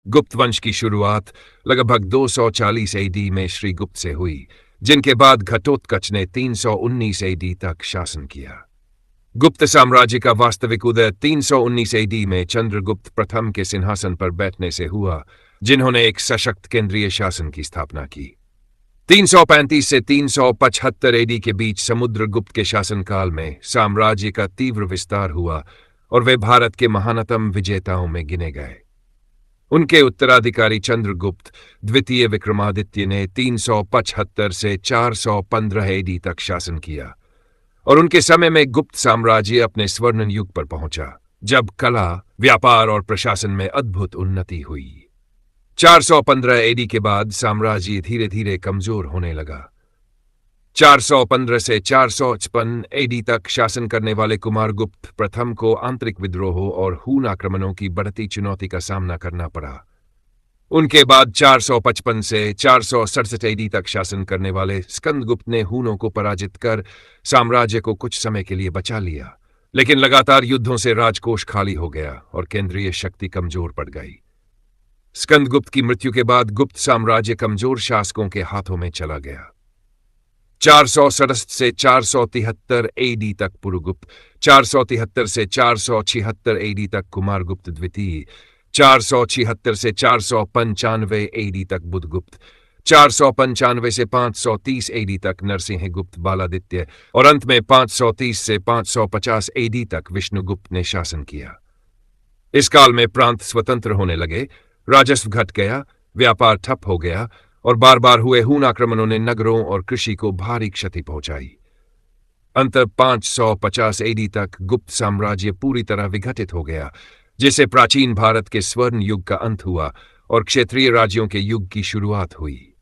गुप्त वंश की शुरुआत लगभग 240 एडी में श्री गुप्त से हुई, जिनके बाद घटोत्कच ने 319 एडी तक शासन किया। गुप्त साम्राज्य का वास्तविक उदय 319 एडी में चंद्रगुप्त प्रथम के सिंहासन पर बैठने से हुआ, जिन्होंने एक सशक्त केंद्रीय शासन की स्थापना की। 335 से 375 एडी के बीच समुद्रगुप्त के शासनकाल में साम्राज्य का तीव्र विस्तार हुआ और वे भारत के महानतम विजेताओं में गिने गए। उनके उत्तराधिकारी चंद्रगुप्त द्वितीय विक्रमादित्य ने 375 से 415 एडी तक शासन किया और उनके समय में गुप्त साम्राज्य अपने स्वर्ण युग पर पहुंचा, जब कला, व्यापार और प्रशासन में अद्भुत उन्नति हुई। 415 एडी के बाद साम्राज्य धीरे धीरे कमजोर होने लगा। 415 से 456 एडी तक शासन करने वाले कुमारगुप्त प्रथम को आंतरिक विद्रोहों और हून आक्रमणों की बढ़ती चुनौती का सामना करना पड़ा। उनके बाद 455 से 467 एडी तक शासन करने वाले स्कंदगुप्त ने हूनों को पराजित कर साम्राज्य को कुछ समय के लिए बचा लिया, लेकिन लगातार युद्धों से राजकोष खाली हो गया और केंद्रीय शक्ति कमजोर पड़ गई। स्कंदगुप्त की मृत्यु के बाद गुप्त साम्राज्य कमजोर शासकों के हाथों में चला गया। 467 से 473 एडी तक पुरुगुप्त, 473 से 476 एडी तक कुमारगुप्त द्वितीय, 476 से 495 एडी तक बुधगुप्त, 495 से 530 एडी तक नरसिंहगुप्त बालादित्य और अंत में 530 से 550 एडी तक विष्णुगुप्त ने शासन किया। इस काल में प्रांत स्वतंत्र होने लगे, राजस्व घट गया, व्यापार ठप हो गया और बार बार हुए हून आक्रमणों ने नगरों और कृषि को भारी क्षति पहुंचाई। अंत 550 एडी तक गुप्त साम्राज्य पूरी तरह विघटित हो गया, जिससे प्राचीन भारत के स्वर्ण युग का अंत हुआ और क्षेत्रीय राज्यों के युग की शुरुआत हुई।